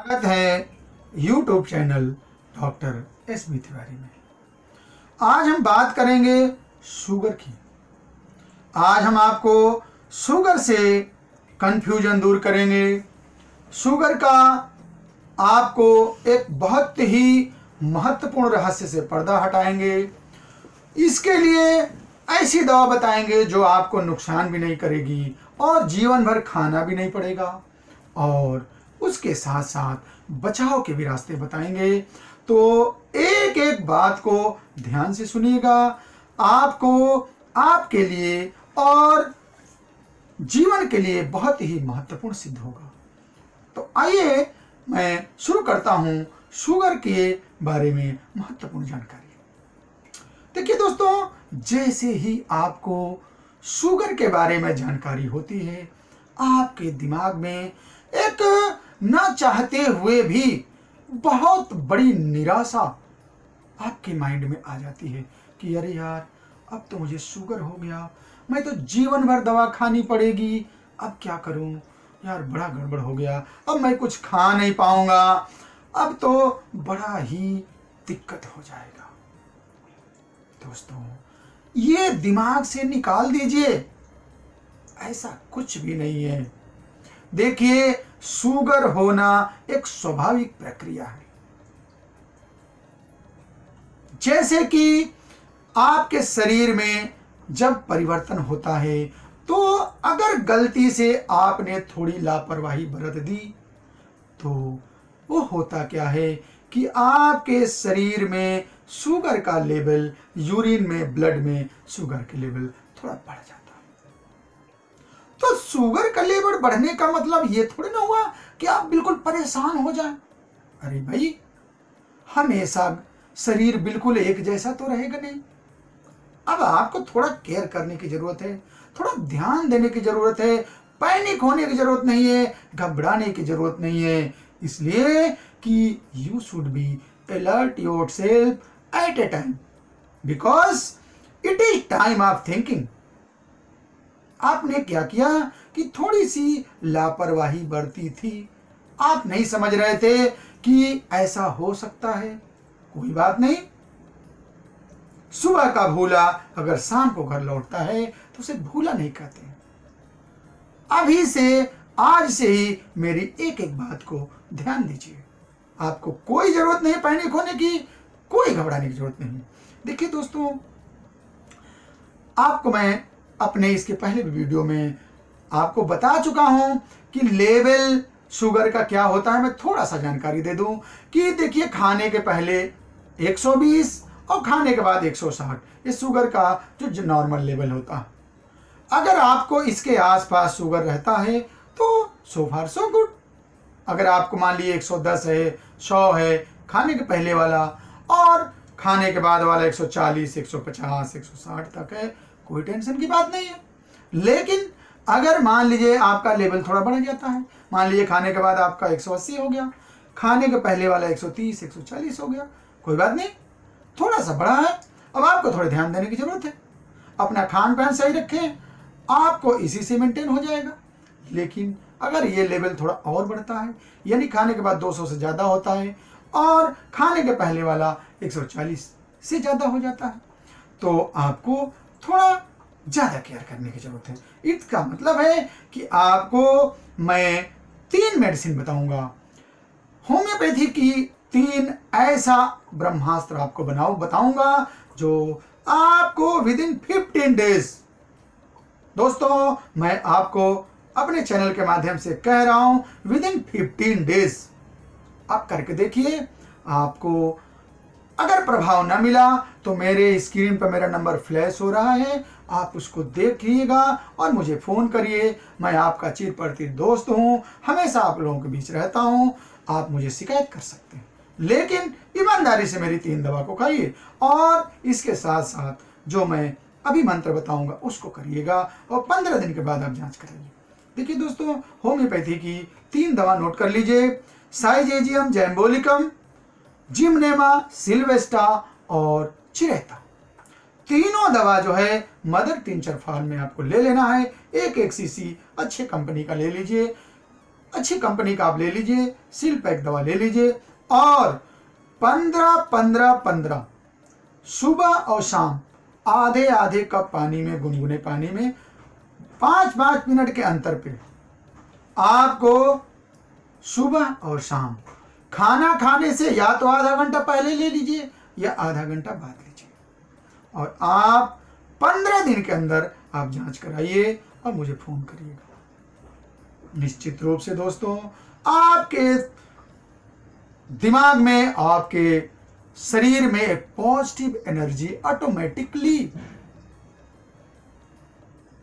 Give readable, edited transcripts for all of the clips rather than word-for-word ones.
स्वागत है YouTube channel doctor S B Tiwari में। आज हम बात करेंगे शुगर की। आज हम आपको शुगर से कंफ्यूजन दूर करेंगे। शुगर का आपको एक बहुत ही महत्वपूर्ण रहस्य से पर्दा हटाएंगे। इसके लिए ऐसी दवा बताएंगे जो आपको नुकसान भी नहीं करेगी और जीवन भर खाना भी नहीं पड़ेगा, और उसके साथ साथ बचाव के भी रास्ते बताएंगे। तो एक एक बात को ध्यान से सुनिएगा, आपको आपके लिए और जीवन के लिए बहुत ही महत्वपूर्ण सिद्ध होगा। तो आइए मैं शुरू करता हूं शुगर के बारे में महत्वपूर्ण जानकारी। देखिए दोस्तों, जैसे ही आपको शुगर के बारे में जानकारी होती है, आपके दिमाग में एक न चाहते हुए भी बहुत बड़ी निराशा आपके माइंड में आ जाती है कि अरे यार, अब तो मुझे शुगर हो गया, मैं तो जीवन भर दवा खानी पड़ेगी, अब क्या करूं यार, बड़ा गड़बड़ हो गया, अब मैं कुछ खा नहीं पाऊंगा, अब तो बड़ा ही दिक्कत हो जाएगा। दोस्तों, ये दिमाग से निकाल दीजिए, ऐसा कुछ भी नहीं है। देखिए, शुगर होना एक स्वाभाविक प्रक्रिया है। जैसे कि आपके शरीर में जब परिवर्तन होता है, तो अगर गलती से आपने थोड़ी लापरवाही बरत दी तो वो होता क्या है कि आपके शरीर में शुगर का लेवल, यूरिन में, ब्लड में शुगर के लेवल थोड़ा बढ़ जाता है। तो शुगर का लेवल बढ़ने का मतलब ये थोड़ी ना हुआ कि आप बिल्कुल परेशान हो जाएं। अरे भाई, हमेशा शरीर बिल्कुल एक जैसा तो रहेगा नहीं। अब आपको थोड़ा केयर करने की जरूरत है, थोड़ा ध्यान देने की जरूरत है। पैनिक होने की जरूरत नहीं है, घबराने की जरूरत नहीं है, इसलिए कि you should be alert yourself at A time, because it is time of thinking. आपने क्या किया कि थोड़ी सी लापरवाही बरती थी, आप नहीं समझ रहे थे कि ऐसा हो सकता है। कोई बात नहीं, सुबह का भूला अगर शाम को घर लौटता है तो उसे भूला नहीं कहते। अभी से, आज से ही मेरी एक एक बात को ध्यान दीजिए। आपको कोई जरूरत नहीं पैनिक होने की, कोई घबराने की जरूरत नहीं। देखिए दोस्तों, आपको मैं अपने इसके पहले भी वीडियो में आपको बता चुका हूं कि लेवल शुगर का क्या होता है। मैं थोड़ा सा जानकारी दे दूं कि देखिए, खाने के पहले 120 और खाने के बाद 160, ये शुगर का जो नॉर्मल लेवल होता है। अगर आपको इसके आसपास शुगर रहता है तो सो फार सो गुड। अगर आपको मान लीजिए 110 है, 100 है खाने के पहले वाला, और खाने के बाद वाला 140, 150, 160 तक है, कोई टेंशन की बात नहीं है। लेकिन अगर मान लीजिए आपका लेवल थोड़ा बढ़ जाता है, मान लीजिए खाने के बाद आपका 180 हो गया, खाने के पहले वाला 130, 140 हो गया, कोई बात नहीं, थोड़ा सा बढ़ा है, अब आपको थोड़ा ध्यान देने की जरूरत है। अपना खान पान सही रखें, आपको इसी से मेंटेन हो जाएगा। लेकिन अगर ये लेवल थोड़ा और बढ़ता है, यानी खाने के बाद 200 से ज़्यादा होता है और खाने के पहले वाला 140 से ज़्यादा हो जाता है, तो आपको थोड़ा ज़्यादा केयर करने की जरूरत है। इसका मतलब है कि आपको मैं 3 मेडिसिन बताऊंगा, होम्योपैथी की 3 ऐसा ब्रह्मास्त्र आपको बताऊंगा जो आपको विद इन 15 डेज, दोस्तों मैं आपको अपने चैनल के माध्यम से कह रहा हूं, विद इन 15 डेज आप करके देखिए। आपको अगर प्रभाव न मिला तो मेरे स्क्रीन पर मेरा नंबर फ्लैश हो रहा है, आप उसको देखिएगा और मुझे फ़ोन करिए। मैं आपका चिरपरिचित दोस्त हूं, हमेशा आप लोगों के बीच रहता हूं, आप मुझे शिकायत कर सकते हैं, लेकिन ईमानदारी से मेरी 3 दवा को खाइए और इसके साथ साथ जो मैं अभी मंत्र बताऊंगा उसको करिएगा, और 15 दिन के बाद आप जांच कराइए। देखिए दोस्तों, होम्योपैथी की 3 दवा नोट कर लीजिए, साइजेजियम जैम्बोलिकम, जिमनेमा सिल्वेस्टा और चिरेता। तीनों दवा जो है मदर टिंचर फॉर्म में आपको ले लेना है। 1-1 सीसी अच्छे कंपनी का ले लीजिए। अच्छी कंपनी का आप ले लीजिए, सील पैक दवा ले लीजिए और 15-15-15 सुबह और शाम आधे आधे कप पानी में, गुनगुने पानी में 5-5 मिनट के अंतर पे आपको सुबह और शाम खाना खाने से या तो आधा घंटा पहले ले लीजिए या आधा घंटा बाद लीजिए और आप 15 दिन के अंदर आप जांच कराइए और मुझे फोन करिएगा। निश्चित रूप से दोस्तों आपके दिमाग में, आपके शरीर में एक पॉजिटिव एनर्जी ऑटोमेटिकली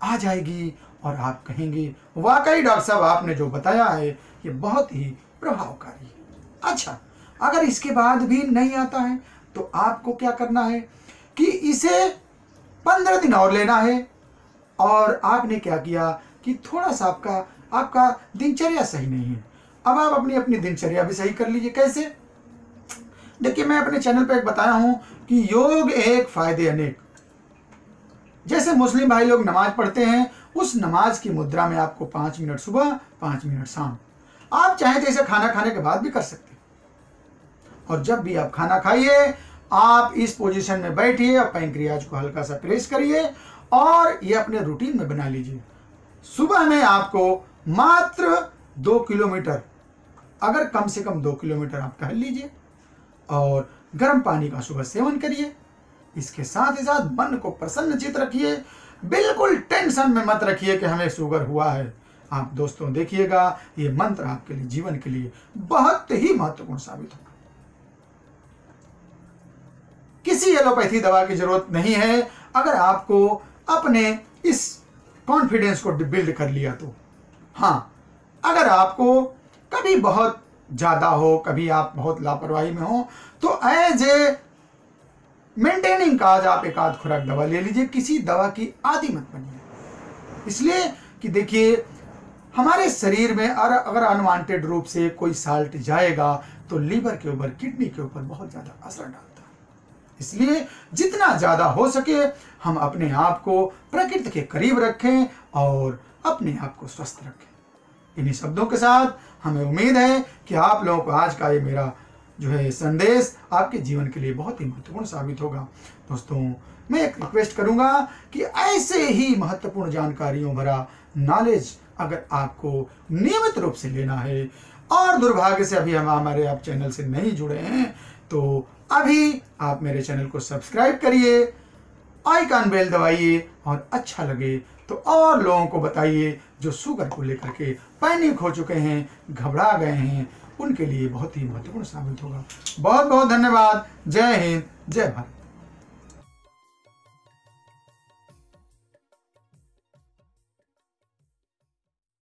आ जाएगी और आप कहेंगे वाकई डॉक्टर साहब आपने जो बताया है ये बहुत ही प्रभावकारी है। अच्छा, अगर इसके बाद भी नहीं आता है तो आपको क्या करना है कि इसे 15 दिन और लेना है। और आपने क्या किया कि थोड़ा सा आपका दिनचर्या सही नहीं है, अब आप अपनी दिनचर्या भी सही कर लीजिए। कैसे? देखिए, मैं अपने चैनल पर एक बताया हूं कि योग एक फायदे अनेक। जैसे मुस्लिम भाई लोग नमाज पढ़ते हैं, उस नमाज की मुद्रा में आपको 5 मिनट सुबह, 5 मिनट शाम, आप चाहें तो इसे खाना खाने के बाद भी कर सकते हैं। और जब भी आप खाना खाइए आप इस पोजीशन में बैठिए और पैंक्रियाज को हल्का सा प्रेस करिए और ये अपने रूटीन में बना लीजिए। सुबह में आपको मात्र 2 किलोमीटर, अगर कम से कम 2 किलोमीटर आप टहल लीजिए और गर्म पानी का सुबह सेवन करिए। इसके साथ ही साथ मन को प्रसन्नचित रखिए, बिल्कुल टेंशन में मत रखिए कि हमें शुगर हुआ है। आप दोस्तों देखिएगा ये मंत्र आपके लिए, जीवन के लिए बहुत ही महत्वपूर्ण साबित होगा। किसी एलोपैथी दवा की जरूरत नहीं है अगर आपको अपने इस कॉन्फिडेंस को बिल्ड कर लिया तो। हाँ, अगर आपको कभी बहुत ज्यादा हो, कभी आप बहुत लापरवाही में हो, तो एज ए मेंटेनिंग काज आप एक आध खुराक दवा ले लीजिए। किसी दवा की आदी मत बनिए, इसलिए कि देखिए हमारे शरीर में अगर अनवांटेड रूप से कोई साल्ट जाएगा तो लीवर के ऊपर, किडनी के ऊपर बहुत ज्यादा असर डालता है। इसलिए जितना ज्यादा हो सके हम अपने आप को प्रकृति के करीब रखें और अपने आप को स्वस्थ रखें। इन्हीं शब्दों के साथ हमें उम्मीद है कि आप लोगों को आज का ये मेरा जो है संदेश आपके जीवन के लिए बहुत ही महत्वपूर्ण साबित होगा। दोस्तों, मैं एक रिक्वेस्ट करूंगा कि ऐसे ही महत्वपूर्ण जानकारियों भरा नॉलेज अगर आपको नियमित रूप से लेना है और दुर्भाग्य से अभी हम हमारे आप चैनल से नहीं जुड़े हैं तो अभी आप मेरे चैनल को सब्सक्राइब करिए, आइकन बेल दबाइए और अच्छा लगे तो और लोगों को बताइए जो शुगर को लेकर के पैनिक हो चुके हैं, घबरा गए हैं, उनके लिए बहुत ही महत्वपूर्ण साबित होगा। बहुत बहुत धन्यवाद। जय हिंद, जय भारत।